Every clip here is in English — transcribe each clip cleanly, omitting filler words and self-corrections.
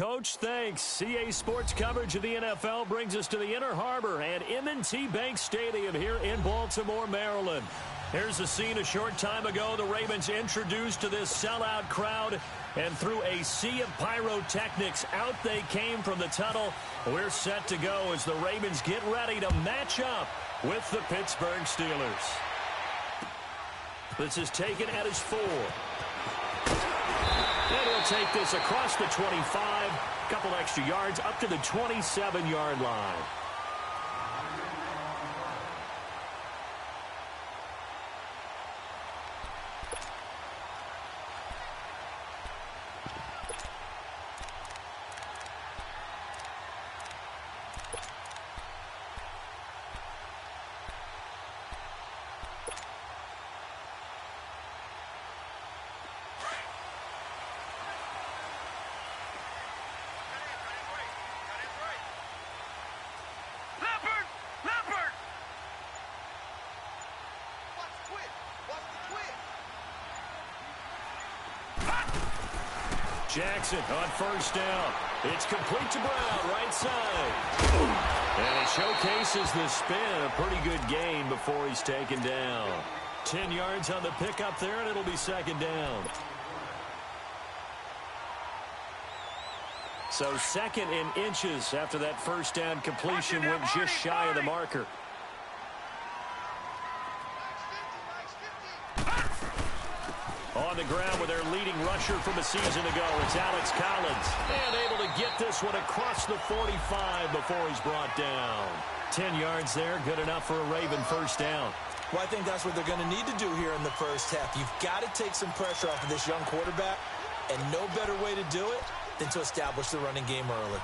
Coach. Thanks. CA Sports coverage of the NFL brings us to the Inner Harbor and M&T Bank Stadium here in Baltimore, Maryland. Here's the scene a short time ago. The Ravens introduced to this sellout crowd, and through a sea of pyrotechnics, out they came from the tunnel. We're set to go as the Ravens get ready to match up with the Pittsburgh Steelers. This is taken at his 4. And he'll take this across the 25, couple extra yards up to the 27-yard line. Jackson on first down. It's complete to Brown, right side. And he showcases the spin. A pretty good gain before he's taken down. 10 yards on the pickup there, and it'll be second down. So second in inches after that first down completion went just shy of the marker. On the ground with their leading rusher from a season ago, it's Alex Collins. And able to get this one across the 45 before he's brought down. 10 yards there, good enough for a Raven first down. Well, I think that's what they're going to need to do here in the first half. You've got to take some pressure off of this young quarterback, and no better way to do it than to establish the running game early.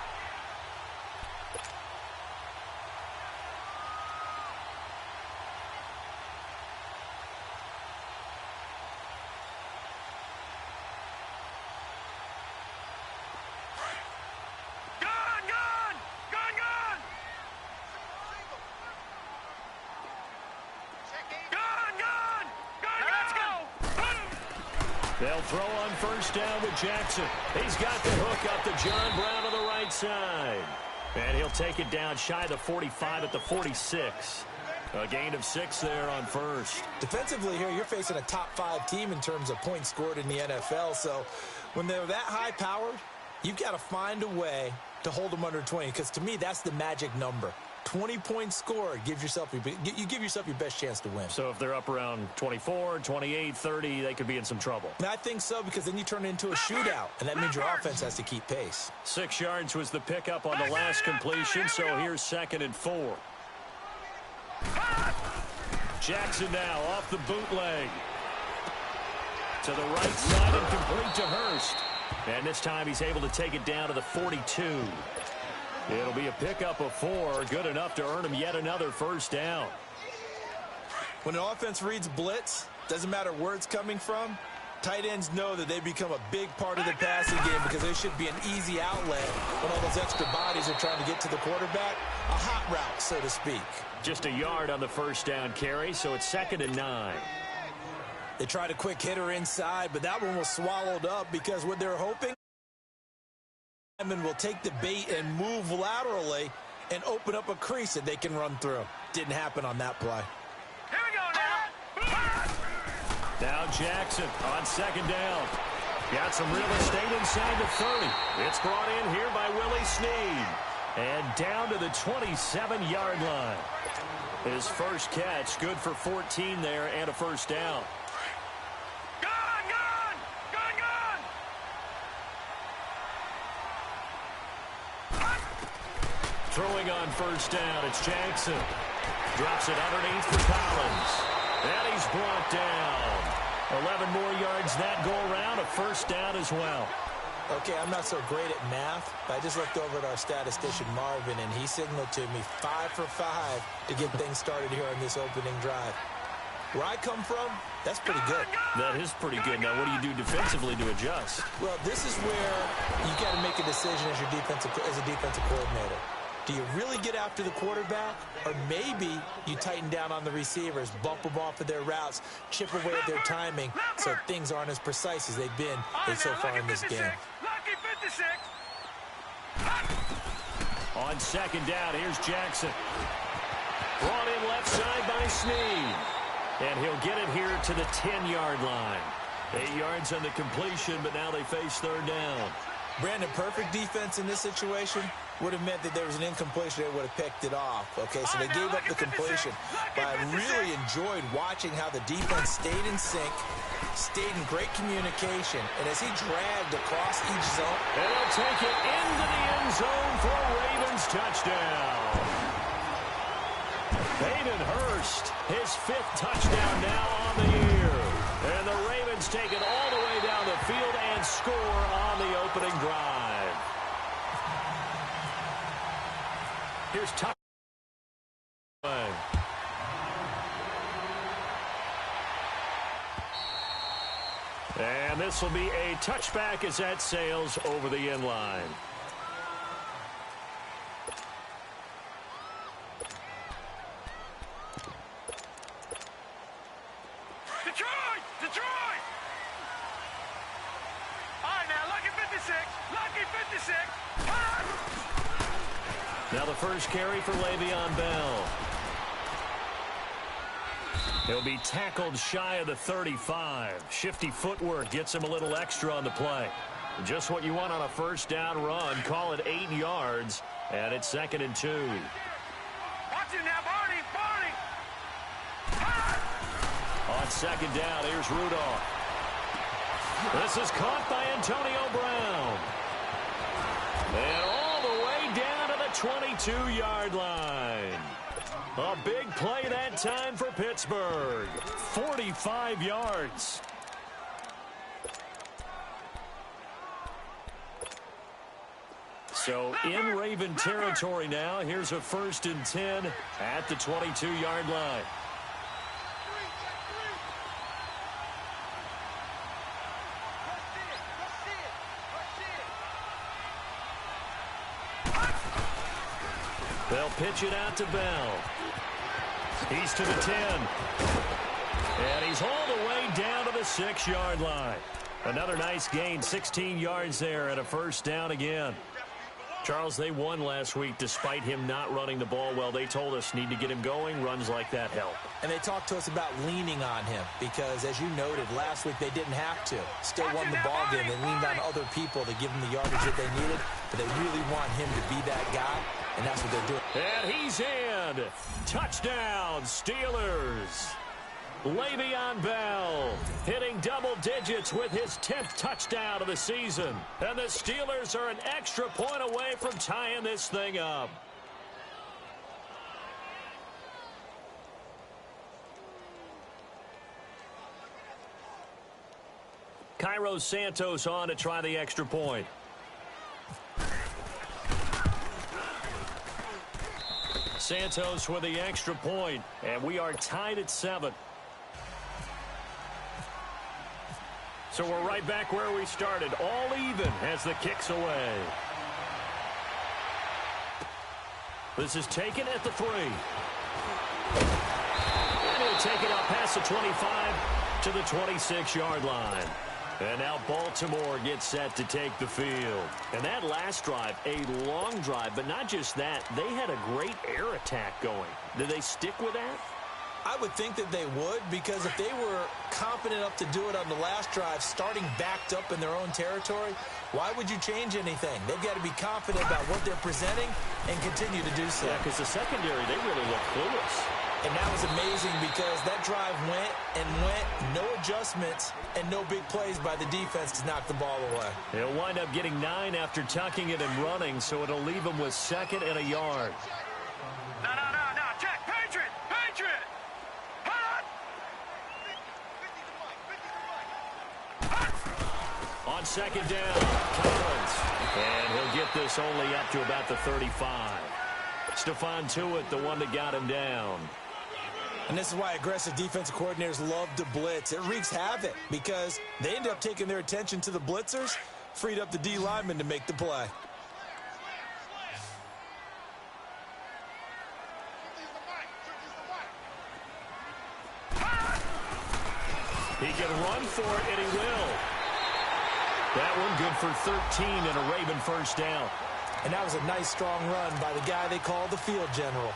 They'll throw on first down with Jackson. He's got the hook up to John Brown on the right side. And he'll take it down shy of the 45 at the 46. A gain of 6 there on first. Defensively here, you're facing a top-5 team in terms of points scored in the NFL. So when they're that high-powered, you've got to find a way to hold them under 20. Because to me, that's the magic number. 20 points scored, you give yourself your best chance to win. So if they're up around 24, 28, 30, they could be in some trouble. And I think so, because then you turn it into a shootout, and that means your offense has to keep pace. 6 yards was the pickup on the last completion, so here's second and 4. Jackson now off the bootleg. To the right side and complete to Hurst. And this time he's able to take it down to the 42. It'll be a pickup of 4, good enough to earn him yet another first down. When an offense reads blitz, doesn't matter where it's coming from, tight ends know that they become a big part of the passing game because they should be an easy outlet when all those extra bodies are trying to get to the quarterback. A hot route, so to speak. Just a yard on the first down carry, so it's second and 9. They tried a quick hitter inside, but that one was swallowed up because what they're hoping, will take the bait and move laterally and open up a crease that they can run through. Didn't happen on that play. Here we go now. Now Jackson on second down. Got some real estate inside the 30. It's brought in here by Willie Snead. And down to the 27-yard line. His first catch, good for 14 there and a first down. Throwing on first down, it's Jackson. Drops it underneath for Collins. And he's brought down. 11 more yards that go around, a first down as well. Okay, I'm not so great at math, but I just looked over at our statistician Marvin, and he signaled to me 5 for 5 to get things started here on this opening drive. Where I come from, that's pretty good. That is pretty good. Now, what do you do defensively to adjust? Well, this is where you got to make a decision as a defensive coordinator. Do you really get after the quarterback, or maybe you tighten down on the receivers, bump them off of their routes, chip away at their timing, so things aren't as precise as they've been so far in this game? Lucky 56. On second down, here's Jackson. Brought in left side by Snead. And he'll get it here to the 10-yard line. 8 yards on the completion, but now they face third down. Brandon, perfect defense in this situation would have meant that there was an incompletion. They would have picked it off. Okay, so they gave up the completion. But I really enjoyed watching how the defense stayed in sync, stayed in great communication, and as he dragged across each zone. And he'll take it into the end zone for a Ravens touchdown. Hayden Hurst, his 5th touchdown now on the year. And the Ravens take it all the way down the field and score on the opening drive. Here's touchdown. And this will be a touchback as that sails over the end line. Detroit! Detroit! All right, now, lucky 56. Lucky 56. Now the first carry for Le'Veon Bell. He'll be tackled shy of the 35. Shifty footwork gets him a little extra on the play. Just what you want on a first down run. Call it 8 yards, and it's 2nd and 2. Watch it now, Barney! Barney! On second down, here's Rudolph. This is caught by Antonio Brown. And all the way down to the 22-yard line. A big play that time for Pittsburgh. 45 yards. So in Raven territory now. Here's a 1st and 10 at the 22-yard line. They'll pitch it out to Bell. He's to the 10. And he's all the way down to the 6-yard line. Another nice gain, 16 yards there and a first down again. Charles, they won last week despite him not running the ball well. They told us need to get him going. Runs like that help. And they talked to us about leaning on him because, as you noted, last week they didn't have to. Still won the ball game. They leaned on other people to give them the yardage that they needed, but they really want him to be that guy, and that's what they're doing. And he's in. Touchdown, Steelers. Le'Veon Bell hitting double digits with his 10th touchdown of the season. And the Steelers are an extra point away from tying this thing up. Cairo Santos on to try the extra point. Santos with the extra point, and we are tied at 7. So we're right back where we started, all even as the kick's away. This is taken at the 3. And he'll take it out past the 25 to the 26-yard line. And now Baltimore gets set to take the field. And that last drive, a long drive, but not just that. They had a great air attack going. Did they stick with that? I would think that they would, because if they were confident enough to do it on the last drive, starting backed up in their own territory, why would you change anything? They've got to be confident about what they're presenting and continue to do so. Yeah, because the secondary, they really look clueless. And that was amazing because that drive went and went, no adjustments, and no big plays by the defense to knock the ball away. He'll wind up getting 9 after tucking it and running, so it'll leave him with 2nd and a yard. No, check, Patriot! Patriot! Hot! On second down, Collins. And he'll get this only up to about the 35. Stephon Tuitt, the one that got him down. And this is why aggressive defensive coordinators love to blitz. It wreaks havoc because they end up taking their attention to the blitzers, freed up the D lineman to make the play. He can run for it, and he will. That one good for 13 and a Raven first down. And that was a nice, strong run by the guy they call the field general.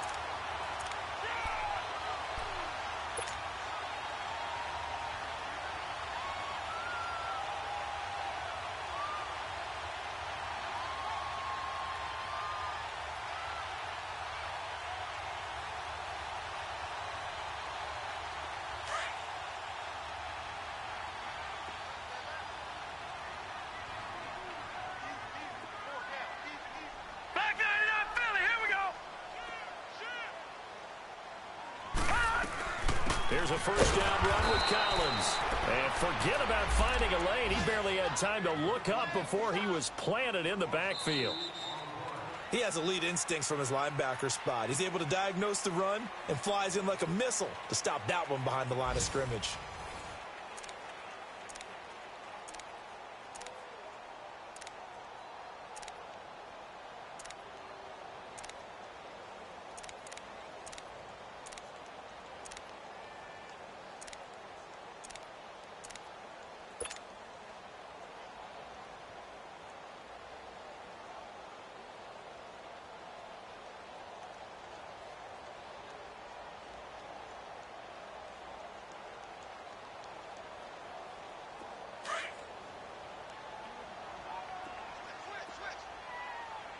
Here's a first down run with Collins. And forget about finding a lane. He barely had time to look up before he was planted in the backfield. He has elite instincts from his linebacker spot. He's able to diagnose the run and flies in like a missile to stop that one behind the line of scrimmage.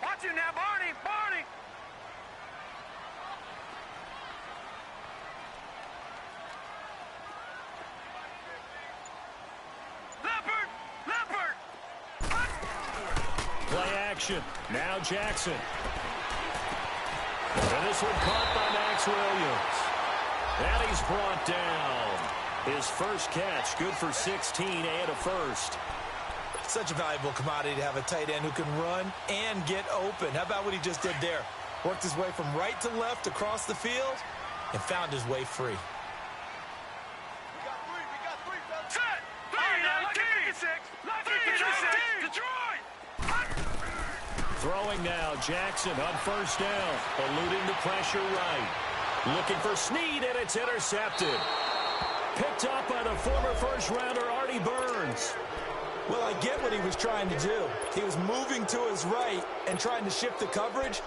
Watch you now, Barney! Barney! Leopard! Leopard! Play action. Now Jackson. And this one caught by Max Williams. And he's brought down. His first catch, good for 16 and a first. Such a valuable commodity to have a tight end who can run and get open. How about what he just did there? Worked his way from right to left across the field and found his way free. We got three, fellas. Set! Three, now, lucky 56! Lucky 56! Detroit! Throwing now, Jackson on first down. Eluding the pressure right. Looking for Snead, and it's intercepted. Picked up by the former first-rounder Artie Burns. Well, I get what he was trying to do. He was moving to his right and trying to shift the coverage,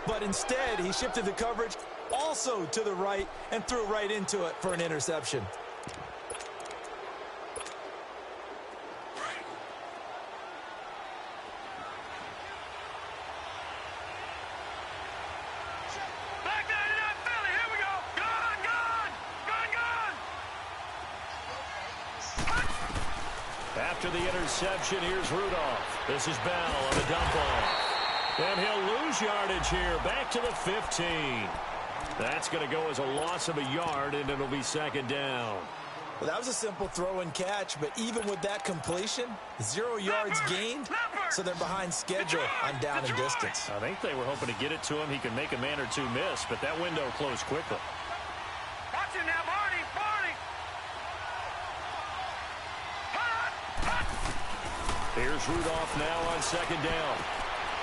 but instead he shifted the coverage also to the right and threw right into it for an interception. Back 99 Philly, here we go! Gone, gone! Gone, gone! After the interception, here's Rudolph. This is Bell on the dump off. And he'll lose yardage here, back to the 15. That's going to go as a loss of a yard, and it'll be second down. Well, that was a simple throw and catch, but even with that completion, 0 yards gained, so they're behind schedule on down and distance. I think they were hoping to get it to him. He could make a man or two miss, but that window closed quickly. Watch him now, Barney! Barney! Here's Rudolph now on second down.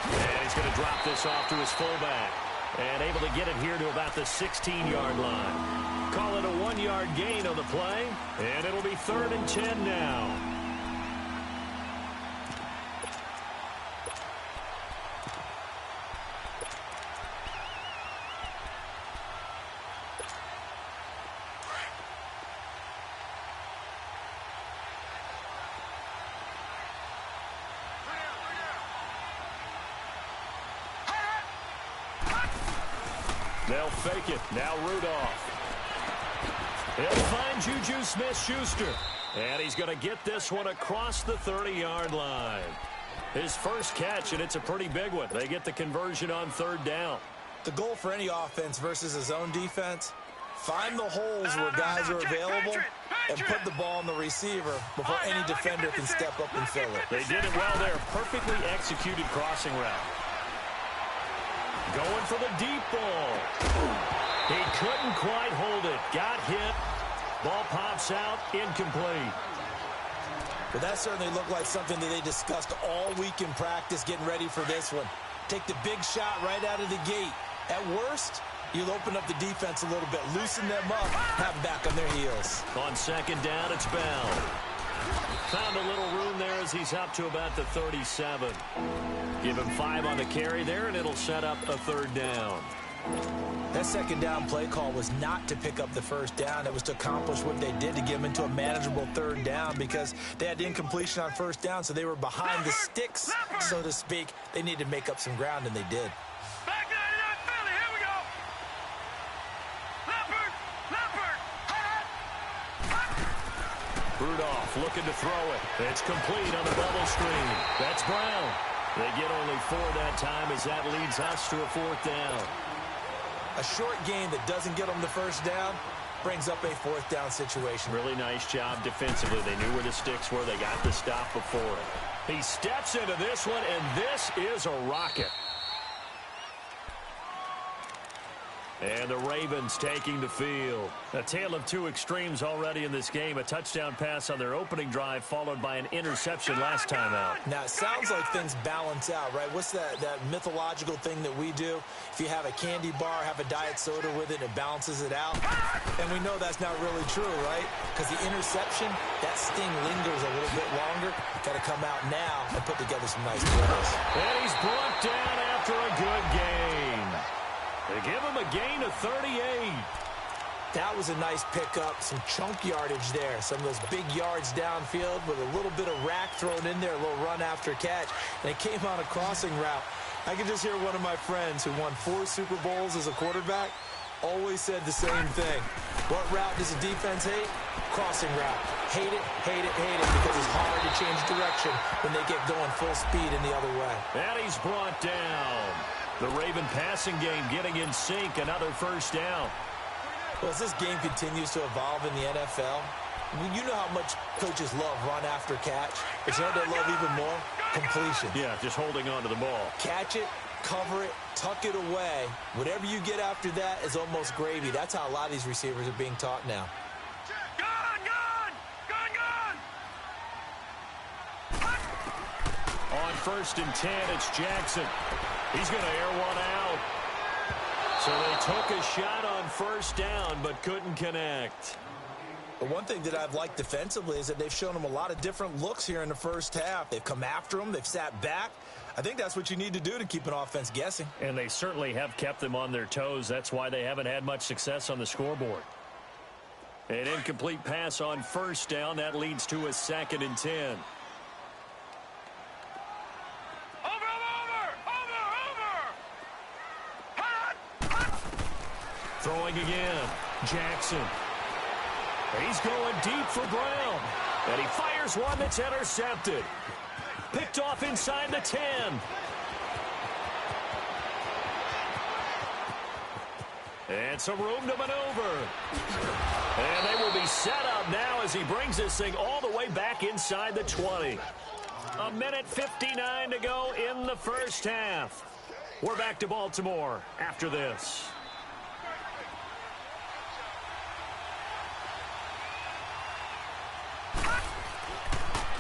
And he's going to drop this off to his fullback. And able to get it here to about the 16-yard line. Call it a 1-yard gain on the play. And it'll be 3rd and 10 now. They'll fake it. Now Rudolph. He'll find Juju Smith-Schuster. And he's going to get this one across the 30-yard line. His first catch, and it's a pretty big one. They get the conversion on 3rd down. The goal for any offense versus a zone defense, find the holes where guys are available and put the ball on the receiver before any defender can step up and fill it. They did it well there. Perfectly executed crossing route. Going for the deep ball. He couldn't quite hold it. Got hit. Ball pops out. Incomplete. But that certainly looked like something that they discussed all week in practice getting ready for this one. Take the big shot right out of the gate. At worst, you'll open up the defense a little bit, loosen them up, have them back on their heels. On second down, it's Bell. Found a little room there as he's up to about the 37. Give him 5 on the carry there, and it'll set up a 3rd down. That second down play call was not to pick up the first down. It was to accomplish what they did to get them into a manageable 3rd down because they had incompletion on first down, so they were behind the sticks, so to speak. They needed to make up some ground, and they did. Back 99 Philly, here we go. Leopard. Rudolph looking to throw it. It's complete on the bubble screen. That's Brown. They get only 4 that time as that leads us to a 4th down. A short game that doesn't get them the first down brings up a 4th down situation. Really nice job defensively. They knew where the sticks were. They got the stop before it. He steps into this one, and this is a rocket. And the Ravens taking the field. A tale of 2 extremes already in this game. A touchdown pass on their opening drive followed by an interception last time out. Now, it sounds like things balance out, right? What's that mythological thing that we do? If you have a candy bar, have a diet soda with it, it balances it out. And we know that's not really true, right? Because the interception, that sting lingers a little bit longer. Got to come out now and put together some nice plays. And he's brought down after a good game. They give him a gain of 38. That was a nice pickup, some chunk yardage there. Some of those big yards downfield with a little bit of rack thrown in there, a little run after catch. And it came on a crossing route. I can just hear one of my friends who won 4 Super Bowls as a quarterback always said the same thing. What route does a defense hate? Crossing route. Hate it, hate it, hate it, because it's hard to change direction when they get going full speed in the other way. And he's brought down. The Raven passing game getting in sync, another first down. Well, as this game continues to evolve in the NFL, you know how much coaches love run after catch, but you know what they love even more? Completion. Yeah, just holding on to the ball. Catch it, cover it, tuck it away. Whatever you get after that is almost gravy. That's how a lot of these receivers are being taught now. On 1st and 10, it's Jackson. He's going to air one out. So they took a shot on first down, but couldn't connect. But one thing that I've liked defensively is that they've shown them a lot of different looks here in the first half. They've come after them. They've sat back. I think that's what you need to do to keep an offense guessing. And they certainly have kept them on their toes. That's why they haven't had much success on the scoreboard. An incomplete pass on first down. That leads to a 2nd and 10. Throwing again. Jackson. He's going deep for Brown. And he fires one that's intercepted. Picked off inside the 10. And some room to maneuver. And they will be set up now as he brings this thing all the way back inside the 20. 1:59 to go in the first half. We're back to Baltimore after this.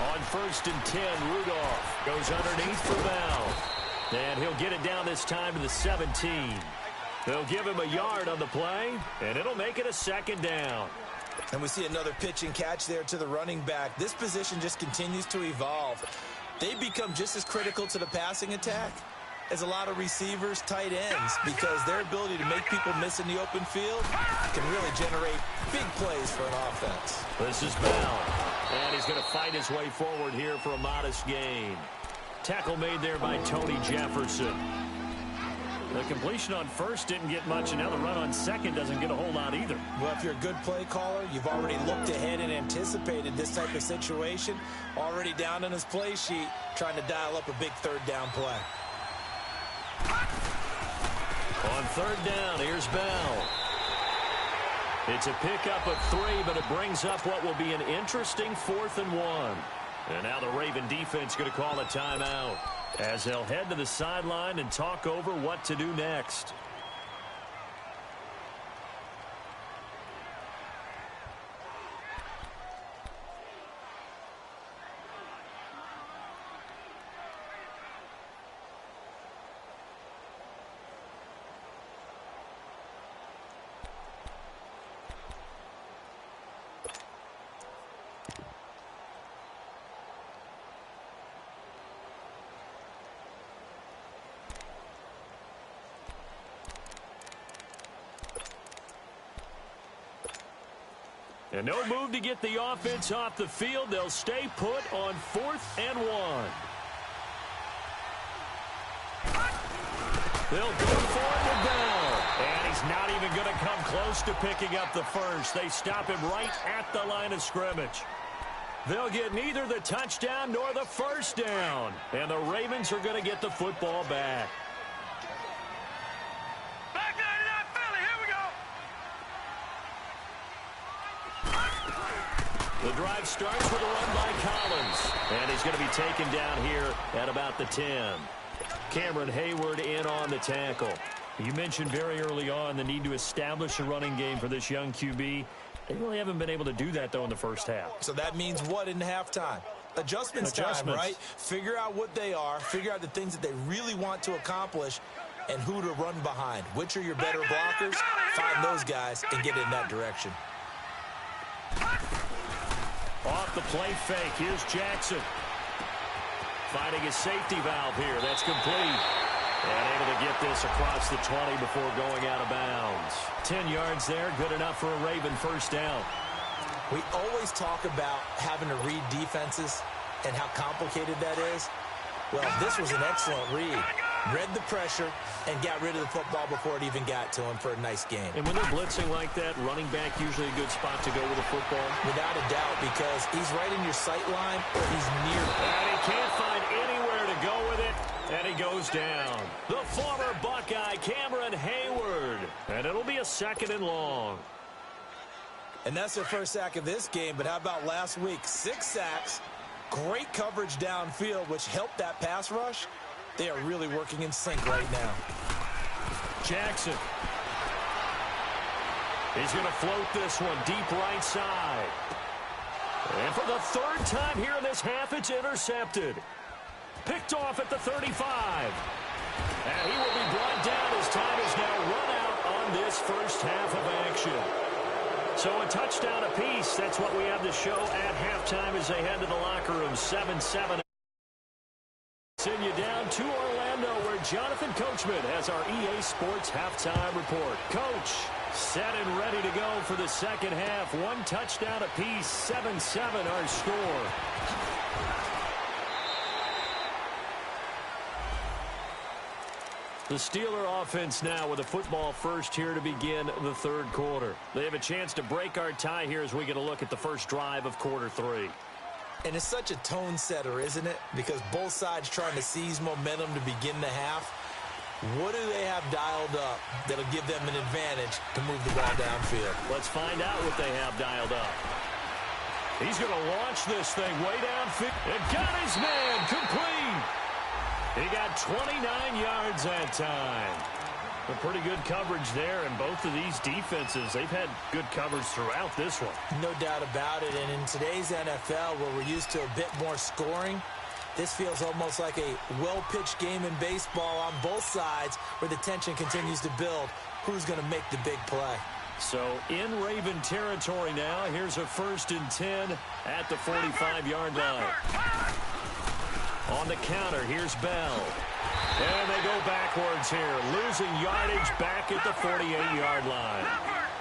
On 1st and 10, Rudolph goes underneath for Bell. And he'll get it down this time to the 17. They'll give him a yard on the play, and it'll make it a 2nd down. And we see another pitch and catch there to the running back. This position just continues to evolve. They become just as critical to the passing attack as a lot of receivers, tight ends, because their ability to make people miss in the open field can really generate big plays for an offense. This is Bell, and he's going to fight his way forward here for a modest gain. Tackle made there by Tony Jefferson. The completion on first didn't get much, and now the run on second doesn't get a whole lot either. Well, if you're a good play caller, you've already looked ahead and anticipated this type of situation. Already down in his play sheet, trying to dial up a big 3rd down play. On 3rd down, here's Bell. It's a pickup of 3, but it brings up what will be an interesting 4th and 1. And now the Raven defense going to call a timeout as they'll head to the sideline and talk over what to do next. And no move to get the offense off the field. They'll stay put on 4th and 1. They'll go for it to Bell. And he's not even going to come close to picking up the first. They stop him right at the line of scrimmage. They'll get neither the touchdown nor the first down. And the Ravens are going to get the football back. Back 99 Philly, here we go. The drive starts with a run by Collins. And he's going to be taken down here at about the 10. Cameron Hayward in on the tackle. You mentioned very early on the need to establish a running game for this young QB. They really haven't been able to do that, though, in the first half. So that means what in halftime? Adjustments time, right? Figure out what they are. Figure out the things that they really want to accomplish and who to run behind. Which are your better blockers? Find those guys and get in that direction. Off the play fake. Here's Jackson. Finding a safety valve here. That's complete. And able to get this across the 20 before going out of bounds. 10 yards there. Good enough for a Raven first down. We always talk about having to read defenses and how complicated that is. Well, this was an excellent read. Read the pressure and got rid of the football before it even got to him for a nice game. And when they're blitzing like that, running back usually a good spot to go with the football. Without a doubt, because he's right in your sight line or he's near it. And he can't find anywhere to go with it. And he goes down. The former Buckeye, Cameron Hayward. And it'll be a 2nd and long. And that's their first sack of this game. But how about last week? 6 sacks. Great coverage downfield, which helped that pass rush. They are really working in sync right now. Jackson. He's going to float this one deep right side. And for the 3rd time here in this half, it's intercepted. Picked off at the 35. And he will be brought down as time is now run out on this first half of action. So a touchdown apiece. That's what we have to show at halftime as they head to the locker room. 7-7. Send you down to Orlando where Jonathan Coachman has our EA Sports halftime report. Coach, set and ready to go for the second half. 1 touchdown apiece. 7-7 our score. The Steeler offense now with a football first here to begin the 3rd quarter. They have a chance to break our tie here as we get a look at the first drive of quarter 3. And it's such a tone setter, isn't it? Because both sides trying to seize momentum to begin the half. What do they have dialed up that'll give them an advantage to move the ball downfield? Let's find out what they have dialed up. He's going to launch this thing way downfield. And got his man complete. He got 29 yards that time. A pretty good coverage there, and both of these defenses, they've had good coverage throughout this one. No doubt about it, and in today's NFL, where we're used to a bit more scoring, this feels almost like a well-pitched game in baseball on both sides where the tension continues to build. Who's going to make the big play? So in Raven territory now, here's a 1st and 10 at the 45-yard line. On the counter, here's Bell. And they go backwards here, losing yardage back at the 48-yard line.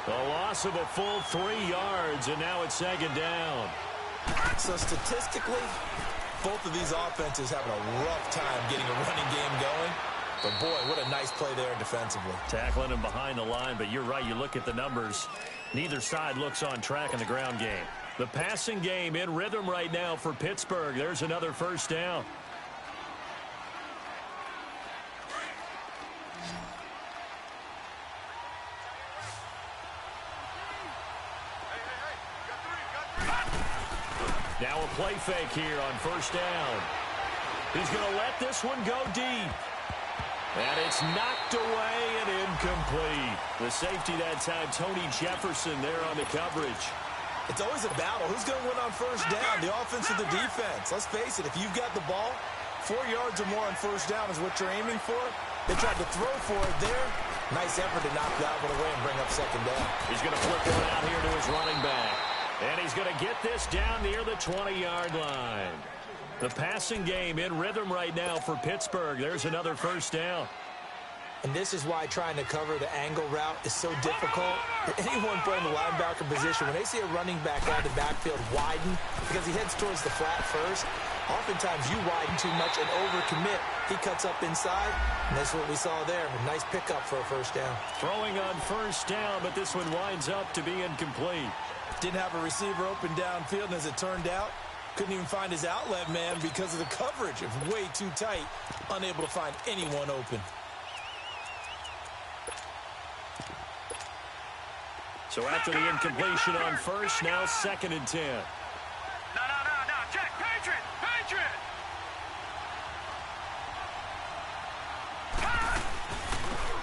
A loss of a full 3 yards, and now it's 2nd down. So statistically, both of these offenses having a rough time getting a running game going. But, boy, what a nice play there defensively. Tackling him behind the line, but you're right, you look at the numbers. Neither side looks on track in the ground game. The passing game in rhythm right now for Pittsburgh. There's another first down. Now a play fake here on first down. He's going to let this one go deep. And it's knocked away and incomplete. The safety that time, Tony Jefferson there on the coverage. It's always a battle. Who's going to win on first down, the offense or the defense? Let's face it, if you've got the ball, 4 yards or more on first down is what you're aiming for. They tried to throw for it there. Nice effort to knock that one away and bring up 2nd down. He's going to flip one out here to his running back. And he's going to get this down near the 20-yard line. The passing game in rhythm right now for Pittsburgh. There's another first down. And this is why trying to cover the angle route is so difficult. Anyone playing the linebacker position, when they see a running back out of the backfield widen, because he heads towards the flat first, oftentimes you widen too much and overcommit. He cuts up inside, and that's what we saw there. A nice pickup for a first down. Throwing on first down, but this one winds up to be incomplete. Didn't have a receiver open downfield, and as it turned out, couldn't even find his outlet man because of the coverage. It was way too tight, unable to find anyone open. So after the incompletion on first, now 2nd and 10. No. Check. Patriot.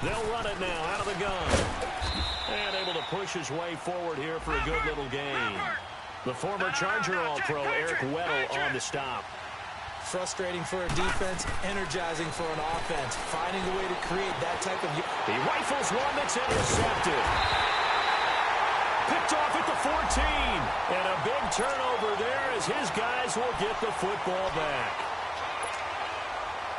They'll run it now out of the gun. And able to push his way forward here for a good little gain. The former Charger All-Pro Eric Weddle on the stop. Frustrating for a defense, energizing for an offense. Finding a way to create that type of... He rifles one that's intercepted. Picked off at the 14. And a big turnover there as his guys will get the football back.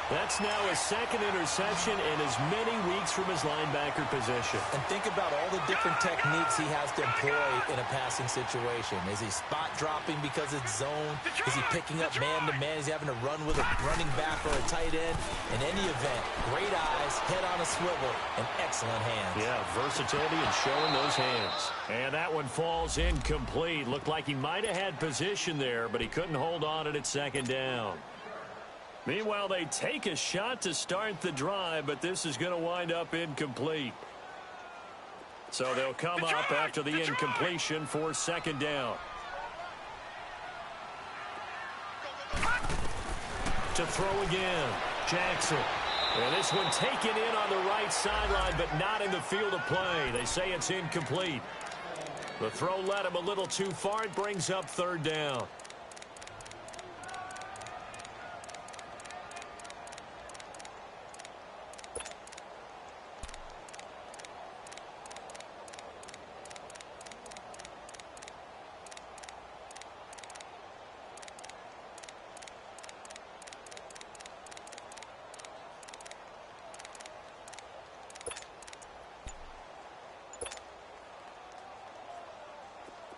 That's now his 2nd interception in as many weeks from his linebacker position. And think about all the different techniques he has to employ in a passing situation. Is he spot dropping because it's zone? Is he picking up man-to-man? Is he having to run with a running back or a tight end? In any event, great eyes, head on a swivel, and excellent hands. Yeah, versatility and showing those hands. And that one falls incomplete. Looked like he might have had position there, but he couldn't hold on at 2nd down. Meanwhile, they take a shot to start the drive, but this is going to wind up incomplete. So they'll come up after the incompletion for 2nd down. To throw again, Jackson. And this one taken in on the right sideline, but not in the field of play. They say it's incomplete. The throw led him a little too far. It brings up 3rd down.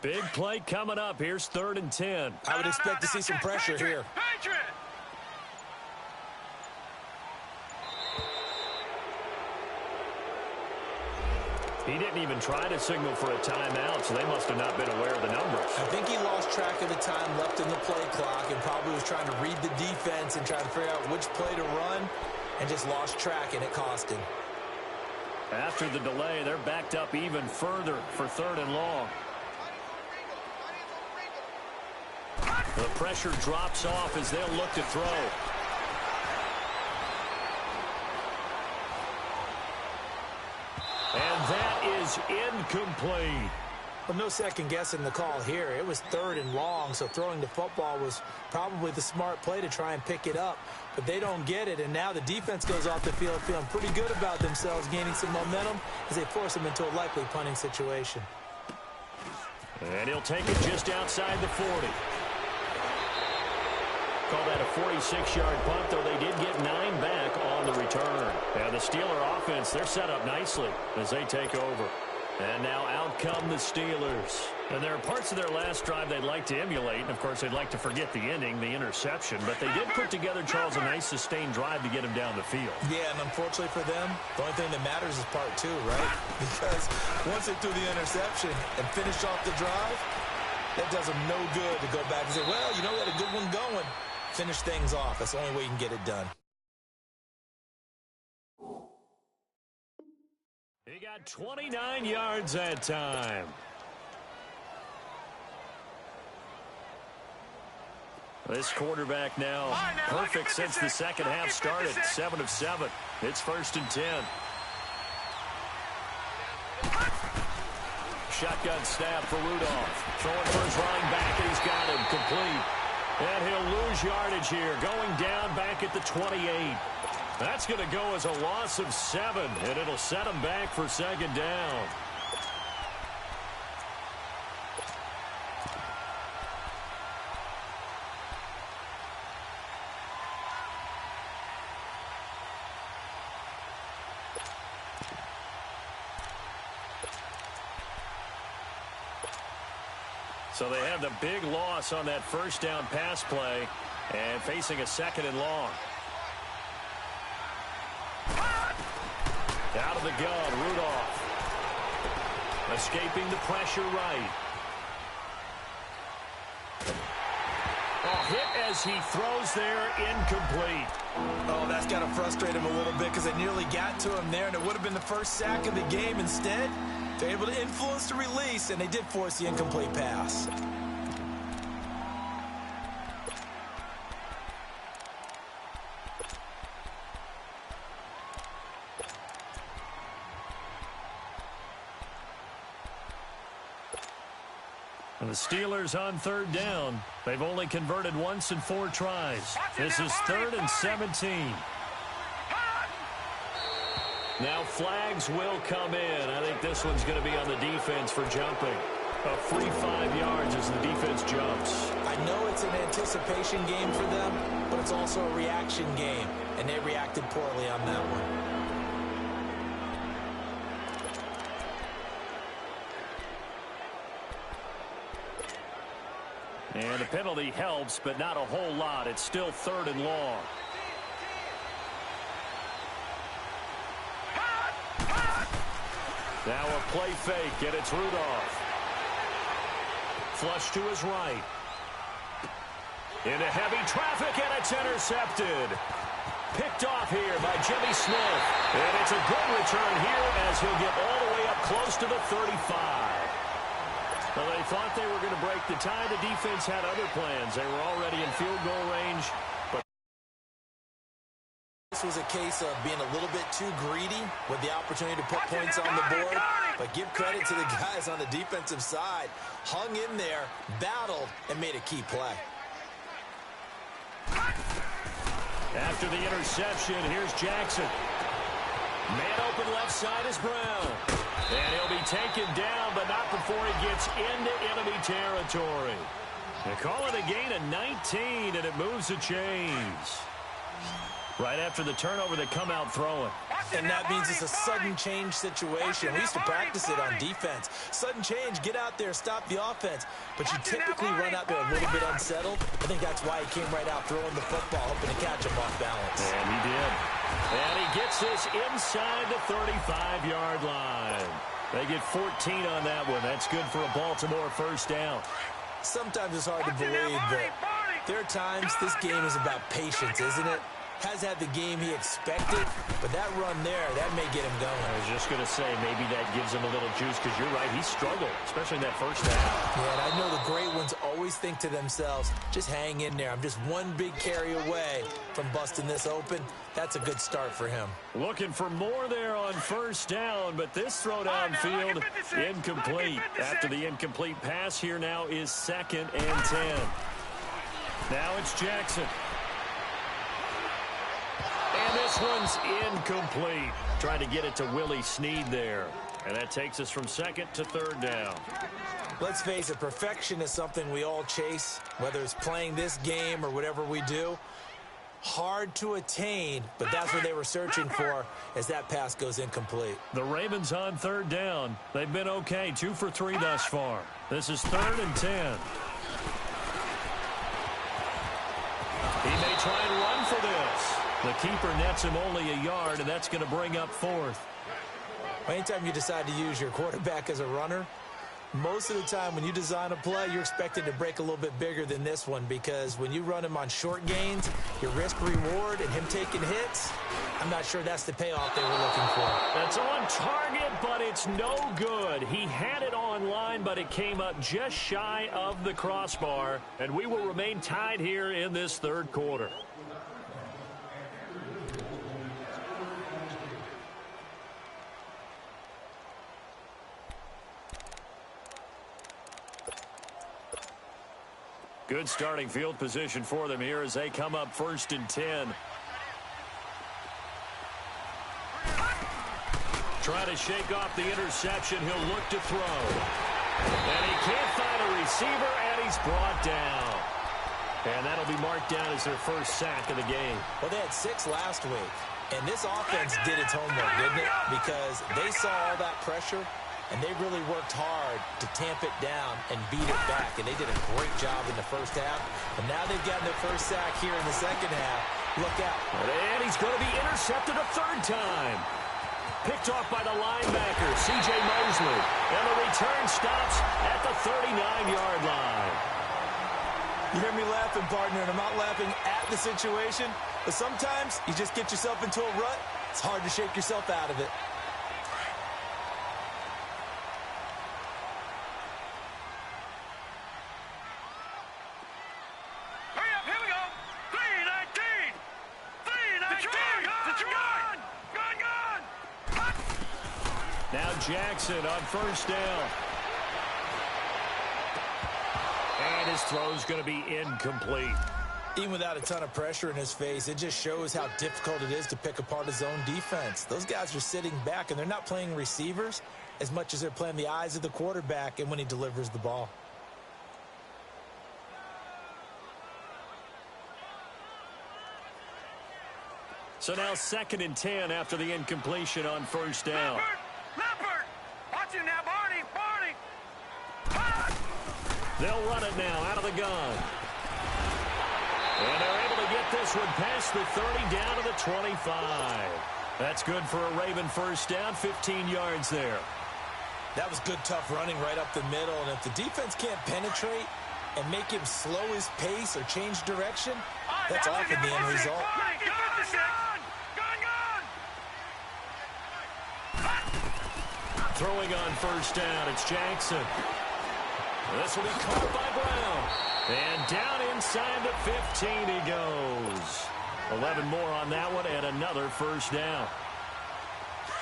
Big play coming up. Here's 3rd and 10. I would expect to see some pressure here. Patriot! He didn't even try to signal for a timeout, so they must have not been aware of the numbers. I think he lost track of the time left in the play clock and probably was trying to read the defense and trying to figure out which play to run and just lost track, and it cost him. After the delay, they're backed up even further for 3rd and long. The pressure drops off as they'll look to throw. And that is incomplete. Well, no second guessing the call here. It was 3rd and long, so throwing the football was probably the smart play to try and pick it up. But they don't get it, and now the defense goes off the field feeling pretty good about themselves, gaining some momentum as they force them into a likely punting situation. And he'll take it just outside the 40. Call that a 46-yard punt, though they did get 9 back on the return. And the Steeler offense, they're set up nicely as they take over. And now out come the Steelers. And there are parts of their last drive they'd like to emulate. And, of course, they'd like to forget the ending, the interception. But they did put together, Charles, a nice sustained drive to get him down the field. Yeah, and unfortunately for them, the only thing that matters is part 2, right? Because once they threw the interception and finished off the drive, that does them no good to go back and say, well, you know, we had a good one going. Finish things off. That's the only way you can get it done. He got 29 yards that time. This quarterback now perfect since the second half started. 7 of 7. It's 1st and 10. Shotgun snap for Rudolph. Throwing for his running back, and he's got him complete. And he'll lose yardage here, going down back at the 28. That's going to go as a loss of 7, and it'll set him back for 2nd down. So they have the big loss on that first down pass play and facing a 2nd and long. Out of the gun, Rudolph. Escaping the pressure right. Hit as he throws there, incomplete. Oh, that's got to frustrate him a little bit because they nearly got to him there, and it would have been the first sack of the game. Instead, they're able to influence the release, and they did force the incomplete pass. And the Steelers on 3rd down. They've only converted once in 4 tries. This is 3rd and 17. Now flags will come in. I think this one's going to be on the defense for jumping. A free 5 yards as the defense jumps. I know it's an anticipation game for them, but it's also a reaction game, and they reacted poorly on that one. And the penalty helps, but not a whole lot. It's still 3rd and long. Now a play fake, and it's Rudolph. Flush to his right. Into heavy traffic, and it's intercepted. Picked off here by Jimmy Smith. And it's a good return here as he'll get all the way up close to the 35. Well, they thought they were going to break the tie. The defense had other plans. They were already in field goal range. But this was a case of being a little bit too greedy with the opportunity to put points on the board. But give credit to the guys on the defensive side. Hung in there, battled, and made a key play. After the interception, here's Jackson. Man open left side is Brown. And he'll be taken down, but not before he gets into enemy territory. They call it a gain of 19, and it moves the chains. Right after the turnover, they come out throwing. And that means it's a sudden change situation. We used to practice it on defense. Sudden change, get out there, stop the offense. But you typically run out there a little bit unsettled. I think that's why he came right out throwing the football, hoping to catch him off balance. And he did. And he gets this inside the 35-yard line. They get 14 on that one. That's good for a Baltimore first down. Sometimes it's hard to believe, but there are times this game is about patience, isn't it? Has had the game he expected, but that run there, that may get him going. I was just going to say, maybe that gives him a little juice, because you're right, he struggled, especially in that first half. Yeah, and I know the great ones always think to themselves, just hang in there. I'm just one big carry away from busting this open. That's a good start for him. Looking for more there on first down, but this throw downfield, incomplete. After the incomplete pass, here now is 2nd and 10. Now it's Jackson. And this one's incomplete. Trying to get it to Willie Snead there. And that takes us from 2nd to 3rd down. Let's face it, perfection is something we all chase, whether it's playing this game or whatever we do. Hard to attain, but that's what they were searching for as that pass goes incomplete. The Ravens on 3rd down. They've been okay, 2 for 3 thus far. This is 3rd and 10. He may try and run for this. The keeper nets him only a yard, and that's going to bring up 4th. Anytime you decide to use your quarterback as a runner, most of the time when you design a play, you're expected to break a little bit bigger than this one, because when you run him on short gains, your risk-reward and him taking hits, I'm not sure that's the payoff they were looking for. That's on target, but it's no good. He had it on line, but it came up just shy of the crossbar, and we will remain tied here in this 3rd quarter. Good starting field position for them here as they come up 1st and 10. Trying to shake off the interception. He'll look to throw. And he can't find a receiver, and he's brought down. And that'll be marked down as their first sack of the game. Well, they had 6 last week. And this offense did its homework, didn't it? Because they saw all that pressure, and they really worked hard to tamp it down and beat it back, and they did a great job in the first half. And now they've gotten their first sack here in the second half. Look out. And he's going to be intercepted a third time. Picked off by the linebacker, C.J. Mosley. And the return stops at the 39-yard line. You hear me laughing, partner, and I'm not laughing at the situation, but sometimes you just get yourself into a rut. It's hard to shake yourself out of it. Hurry up, here we go. 3:19. 3:19. Detroit. Gone. Now Jackson on first down. And his throw's going to be incomplete. Even without a ton of pressure in his face, it just shows how difficult it is to pick apart his own defense. Those guys are sitting back, and they're not playing receivers as much as they're playing the eyes of the quarterback and when he delivers the ball. So now 2nd and 10 after the incompletion on first down. Leopard. Watch him now, Barney. They'll run it now out of the gun. And they're able to get this one past the 30 down to the 25. That's good for a Raven first down, 15 yards there. That was good, tough running right up the middle. And if the defense can't penetrate and make him slow his pace or change direction, that's often the end result. Throwing on first down, it's Jackson. This will be caught by Brown. And down inside the 15 he goes. 11 more on that one and another first down.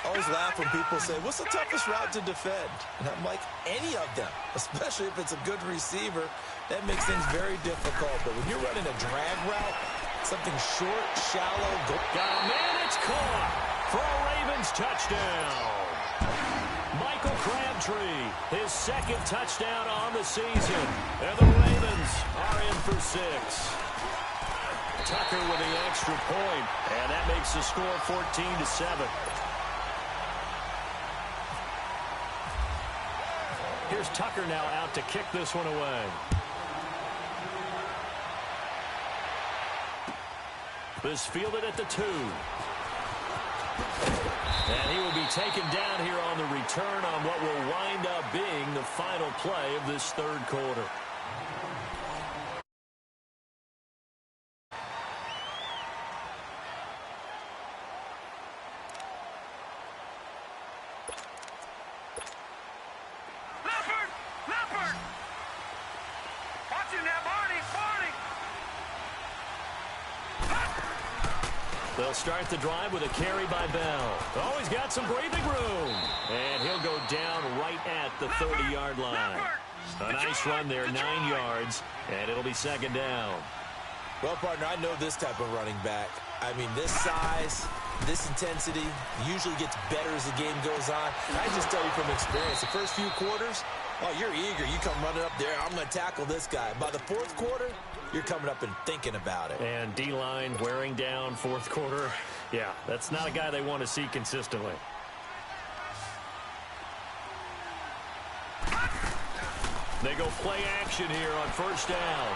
I always laugh when people say, what's the toughest route to defend? And I'm like, any of them, especially if it's a good receiver. That makes things very difficult. But when you're running a drag route, something short, shallow. Got a man, it's caught for a Ravens touchdown. Michael Crabtree, his 2nd touchdown on the season. And the Ravens are in for 6. Tucker with the extra point, and that makes the score 14-7. Here's Tucker now out to kick this one away. This fielded at the 2. And he will be taken down here on the return on what will wind up being the final play of this third quarter. Leopard. Watch him now, Barney. They'll start the drive with a carry by Bell. Oh, he's got some breathing room. And he'll go down right at the 30-yard line. A nice run there, 9 yards, and it'll be 2nd down. Well, partner, I know this type of running back. I mean, this size, this intensity usually gets better as the game goes on. And I just tell you from experience, the first few quarters, oh, you're eager. You come running up there, I'm going to tackle this guy. By the 4th quarter, you're coming up and thinking about it. And D-line wearing down 4th quarter. Yeah, that's not a guy they want to see consistently. They go play action here on first down.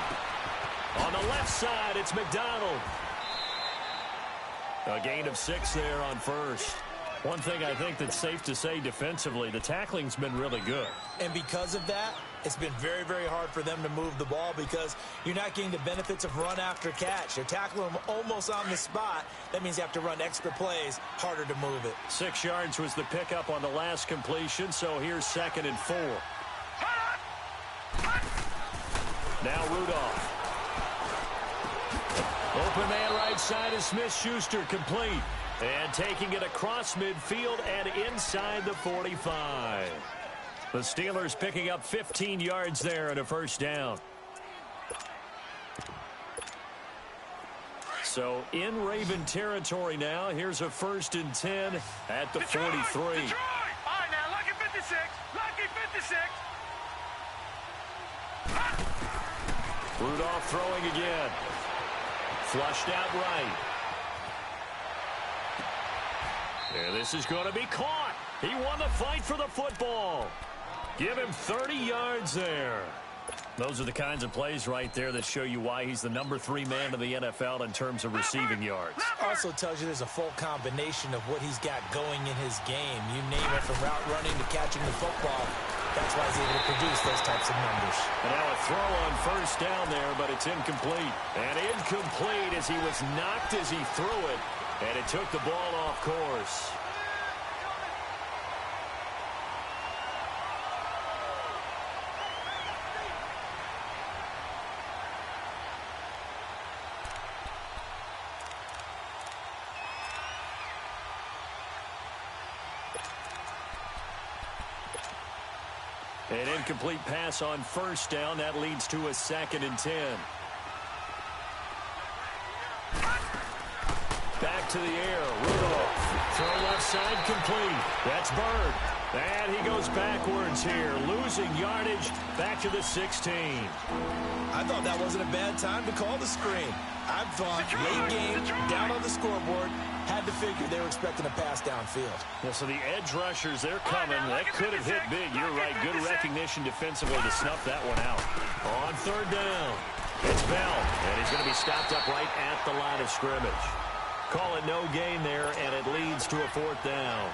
On the left side, it's McDonald. A gain of 6 there on first. One thing I think that's safe to say defensively, the tackling's been really good. And because of that, it's been very, very hard for them to move the ball because you're not getting the benefits of run after catch. You're tackling them almost on the spot. That means you have to run extra plays, harder to move it. 6 yards was the pickup on the last completion, so here's 2nd and 4. Now Rudolph. Open man right side is Smith-Schuster, complete. And taking it across midfield and inside the 45. The Steelers picking up 15 yards there and a first down. So in Raven territory now. Here's a 1st and 10 at the 43. Detroit! All right, now, lucky 56. Lucky 56. Rudolph throwing again. Flushed out right. And this is going to be caught. He won the fight for the football. Give him 30 yards there. Those are the kinds of plays right there that show you why he's the number 3 man in the NFL in terms of receiving yards. Also tells you there's a full combination of what he's got going in his game. You name it, from route running to catching the football. That's why he's able to produce those types of numbers. And now a throw on first down there, but it's incomplete. And incomplete as he was knocked as he threw it, and it took the ball off course. An incomplete pass on first down. That leads to a 2nd and 10. Back to the air. Rudolph. Throw left side complete. That's Bird. And he goes backwards here. Losing yardage back to the 16. I thought that wasn't a bad time to call the screen. I thought late game, down on the scoreboard, had to figure they were expecting a pass downfield. Well, so the edge rushers, they're coming. That could have hit big. You're right. Good recognition defensively to snuff that one out. On 3rd down, it's Bell, and he's going to be stopped up right at the line of scrimmage. Call it no gain there, and it leads to a 4th down.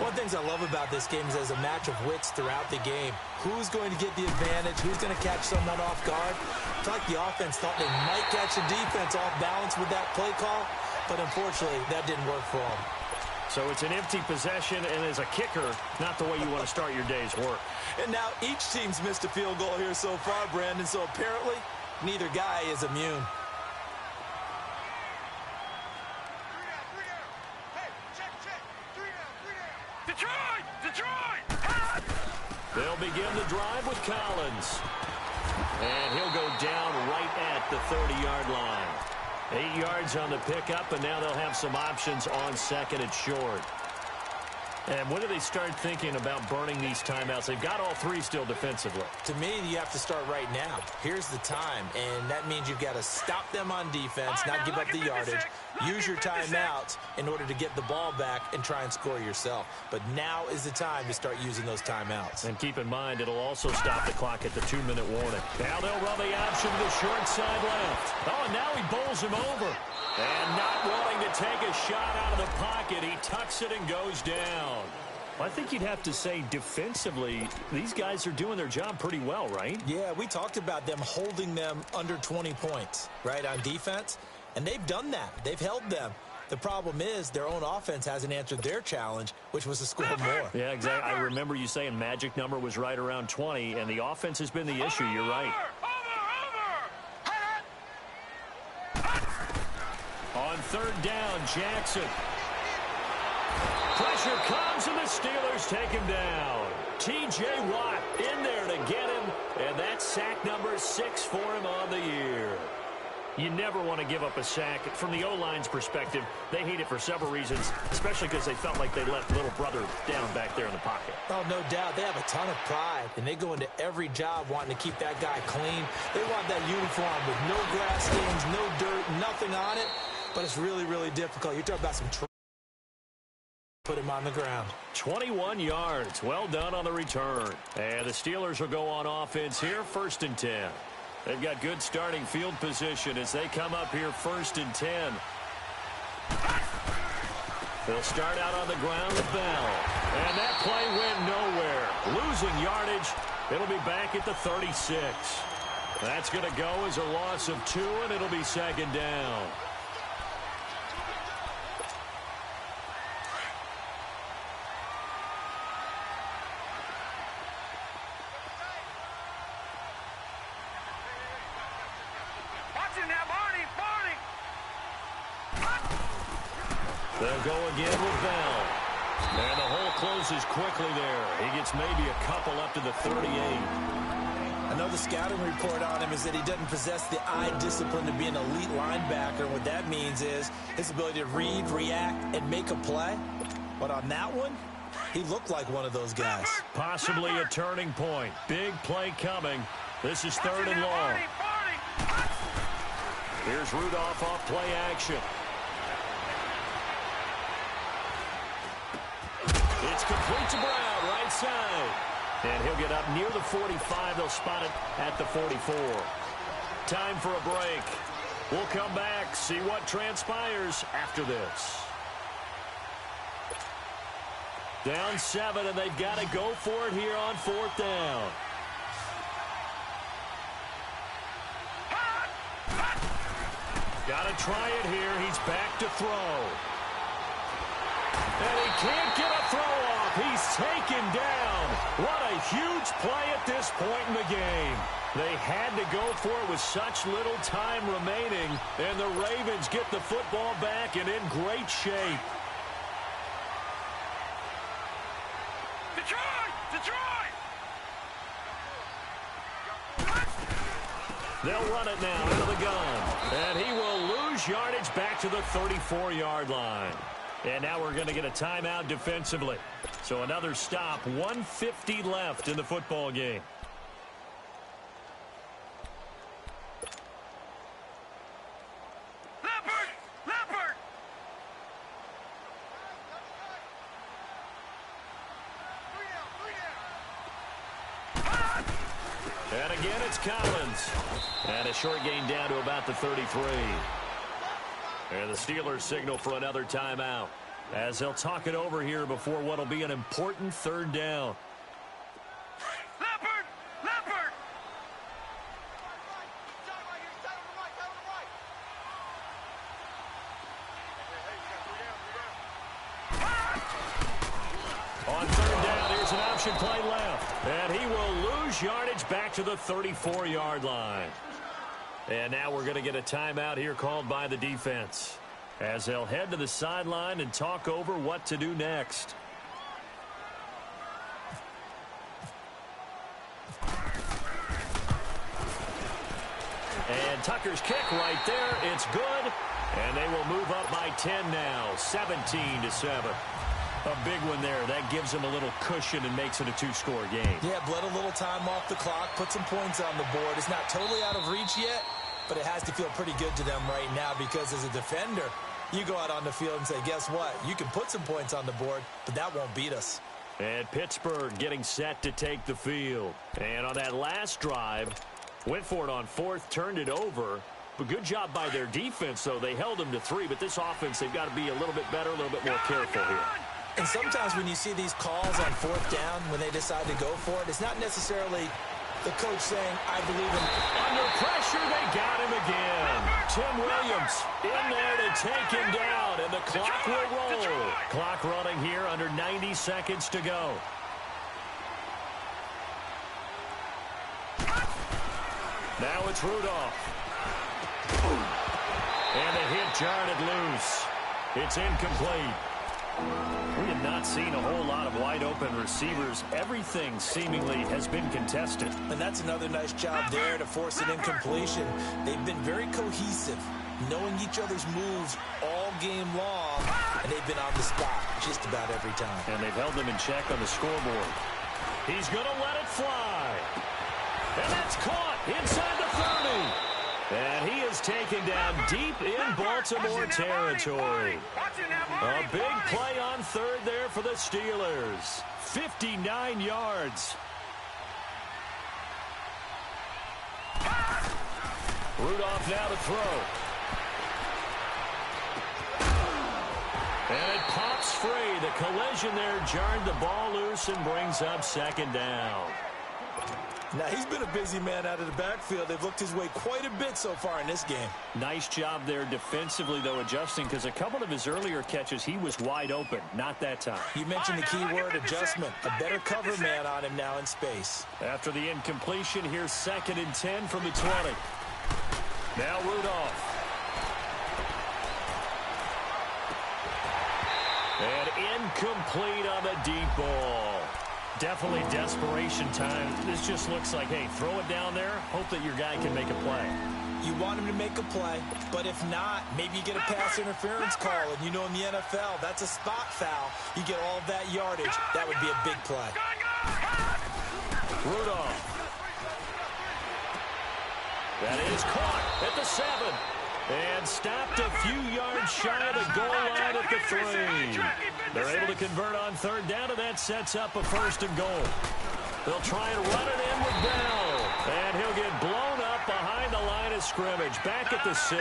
One of the things I love about this game is there's a match of wits throughout the game. Who's going to get the advantage? Who's going to catch someone off guard? It's like the offense thought they might catch the defense off balance with that play call, but unfortunately, that didn't work for them. So it's an empty possession, and as a kicker, not the way you want to start your day's work. And now each team's missed a field goal here so far, Brandon, so apparently neither guy is immune. They'll begin the drive with Collins. And he'll go down right at the 30-yard line. 8 yards on the pickup, and now they'll have some options on 2nd and short. And when do they start thinking about burning these timeouts? They've got all 3 still defensively. To me, you have to start right now. Here's the time, and that means you've got to stop them on defense, not give up the yardage, use your timeouts in order to get the ball back and try and score yourself. But now is the time to start using those timeouts. And keep in mind, it'll also stop the clock at the 2-minute warning. Now they'll run the option to the short side left. Oh, and now he bowls him over. And not wanting to take a shot out of the pocket, he tucks it and goes down. Well, I think you'd have to say defensively, these guys are doing their job pretty well, right? Yeah, we talked about them holding them under 20 points, right, on defense. And they've done that. They've held them. The problem is their own offense hasn't answered their challenge, which was to score more. Yeah, exactly. I remember you saying magic number was right around 20, and the offense has been the issue. You're right. On 3rd down, Jackson. Pressure comes, and the Steelers take him down. T.J. Watt in there to get him, and that's sack number 6 for him on the year. You never want to give up a sack. From the O-line's perspective, they hate it for several reasons, especially because they felt like they left little brother down back there in the pocket. Oh, no doubt. They have a ton of pride, and they go into every job wanting to keep that guy clean. They want that uniform with no grass stains, no dirt, nothing on it, but it's really, really difficult. You're talking about some put him on the ground. 21 yards. Well done on the return. And the Steelers will go on offense here, 1st and 10. They've got good starting field position as they come up here 1st and 10. They'll start out on the ground with Bell. And that play went nowhere. Losing yardage. It'll be back at the 36. That's going to go as a loss of 2, and it'll be 2nd down. They'll go again with Bell. And the hole closes quickly there. He gets maybe a couple up to the 38. I know the scouting report on him is that he doesn't possess the eye discipline to be an elite linebacker. What that means is his ability to read, react, and make a play. But on that one, he looked like one of those guys. Possibly a turning point. Big play coming. This is 3rd and long. Here's Rudolph off play action. It's complete to Brown, right side. And he'll get up near the 45. They'll spot it at the 44. Time for a break. We'll come back, see what transpires after this. Down 7, and they've got to go for it here on 4th down. Got to try it here. He's back to throw. And he can't get a throw off. He's taken down. What a huge play at this point in the game. They had to go for it with such little time remaining, and the Ravens get the football back and in great shape. Detroit! They'll run it now out of the gun. And he will lose yardage back to the 34-yard line. And now we're going to get a timeout defensively. So another stop, 1:50 left in the football game. Leopard! And again, it's Collins. And a short gain down to about the 33. And the Steelers signal for another timeout, as they'll talk it over here before what will be an important 3rd down. Leopard! On 3rd down, here's an option play left. And he will lose yardage back to the 34-yard line. And now we're going to get a timeout here called by the defense, as they'll head to the sideline and talk over what to do next. And Tucker's kick right there. It's good. And they will move up by 10 now, 17-7. A big one there. That gives them a little cushion and makes it a 2-score game. Yeah, bled a little time off the clock, put some points on the board. It's not totally out of reach yet, but it has to feel pretty good to them right now, because as a defender, you go out on the field and say, guess what? You can put some points on the board, but that won't beat us. And Pittsburgh getting set to take the field. And on that last drive, went for it on 4th, turned it over. But good job by their defense, though. They held them to 3, but this offense, they've got to be a little bit better, a little bit more careful here. And sometimes when you see these calls on 4th down, when they decide to go for it, it's not necessarily the coach saying, I believe in. Under pressure, they got him again. Tim Williams in there to take him down, and the clock will roll. Clock running here, under 90 seconds to go. Now it's Rudolph. And the hit jarred it loose. It's incomplete. We have not seen a whole lot of wide-open receivers. Everything seemingly has been contested. And that's another nice job there to force an incompletion. They've been very cohesive, knowing each other's moves all game long, and they've been on the spot just about every time. And they've held them in check on the scoreboard. He's going to let it fly. And that's caught inside the 30. And he is taken down deep in Baltimore territory. A big play on 3rd there for the Steelers. 59 yards. Rudolph now to throw. And it pops free. The collision there jarred the ball loose and brings up 2nd down. Now, he's been a busy man out of the backfield. They've looked his way quite a bit so far in this game. Nice job there defensively, though, adjusting, because a couple of his earlier catches, he was wide open. Not that time. You mentioned the key word, adjustment. A better cover man on him now in space. After the incompletion, here's 2nd and 10 from the 20. Now Rudolph. And incomplete on the deep ball. Definitely desperation time. This just looks like, hey, throw it down there, hope that your guy can make a play. You want him to make a play, but if not, maybe you get a pass interference call, and you know in the NFL, that's a spot foul. You get all of that yardage. That would be a big play. Rudolph. That is caught at the 7. And stopped a few yards shy of the goal line at the 3. They're able to convert on third down, and that sets up a 1st and goal. They'll try and run it in with Bell. And he'll get blown up behind the line of scrimmage. Back at the 6.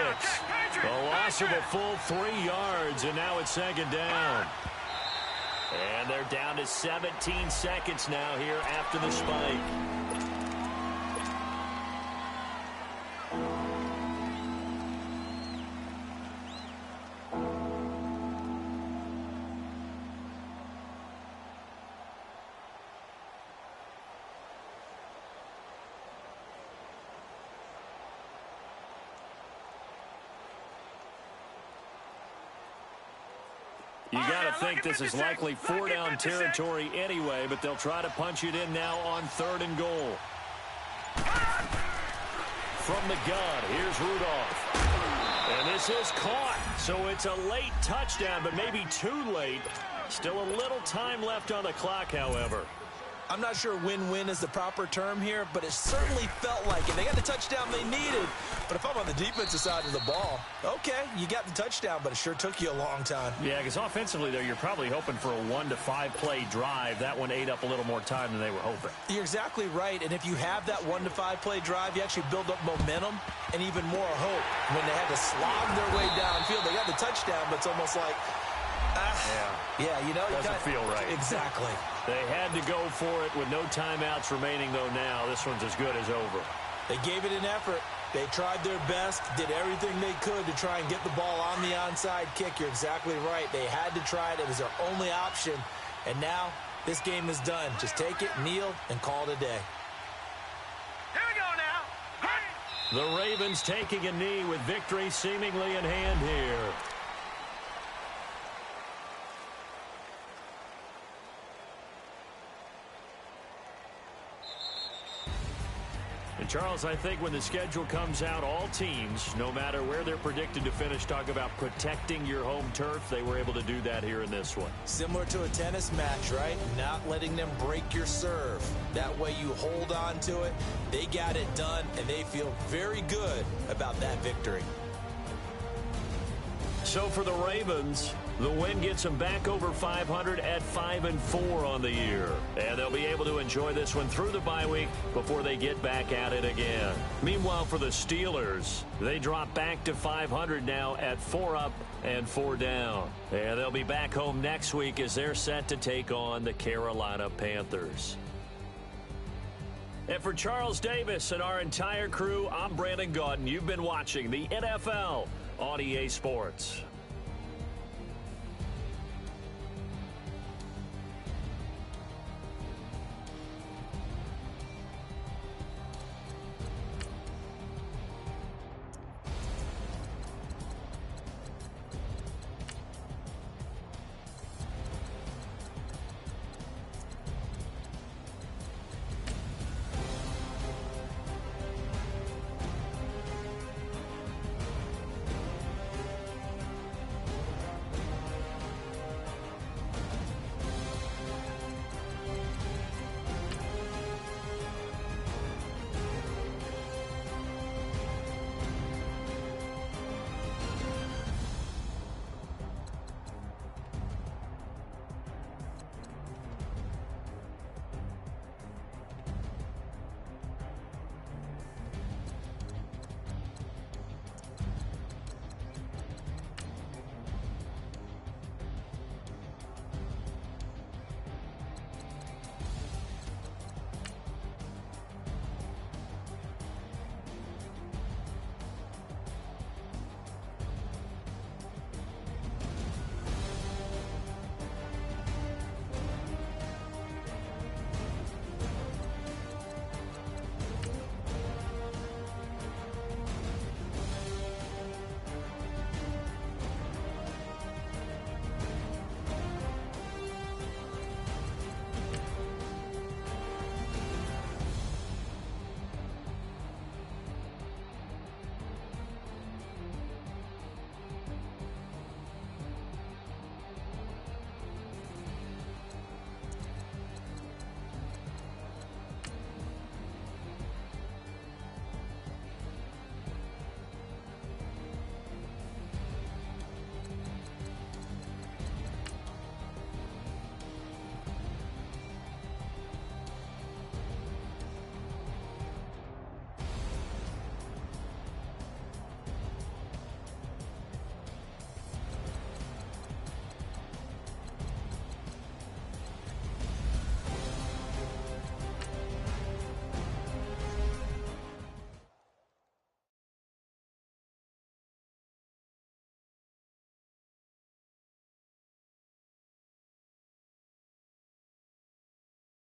A loss of a full 3 yards, and now it's 2nd down. And they're down to 17 seconds now here after the spike. You got to think this is likely 4-down territory anyway, but they'll try to punch it in now on 3rd and goal. From the gun, here's Rudolph. And this is caught, so it's a late touchdown, but maybe too late. Still a little time left on the clock, however. I'm not sure win-win is the proper term here, but it certainly felt like it. They got the touchdown they needed, but if I'm on the defensive side of the ball, okay, you got the touchdown, but it sure took you a long time. Yeah, because offensively, though, you're probably hoping for a 1 to 5 play drive. That one ate up a little more time than they were hoping. You're exactly right, and if you have that 1 to 5 play drive, you actually build up momentum and even more hope. When they had to slog their way downfield, they got the touchdown, but it's almost like, yeah, you know, doesn't feel right. Exactly. They had to go for it with no timeouts remaining, though. Now this one's as good as over. They gave it an effort. They tried their best, did everything they could to try and get the ball on the onside kick. You're exactly right. They had to try it. It was their only option. And now this game is done. Just take it, kneel, and call it a day. Here we go now. The Ravens taking a knee with victory seemingly in hand here. And Charles, I think when the schedule comes out, all teams, no matter where they're predicted to finish, talk about protecting your home turf. They were able to do that here in this one. Similar to a tennis match, right? Not letting them break your serve. That way you hold on to it. They got it done, and they feel very good about that victory. So for the Ravens, the win gets them back over 500 at 5-4 on the year. And they'll be able to enjoy this one through the bye week before they get back at it again. Meanwhile, for the Steelers, they drop back to 500 now at 4 up and 4 down. And they'll be back home next week as they're set to take on the Carolina Panthers. And for Charles Davis and our entire crew, I'm Brandon Gaudin. You've been watching the NFL on EA Sports.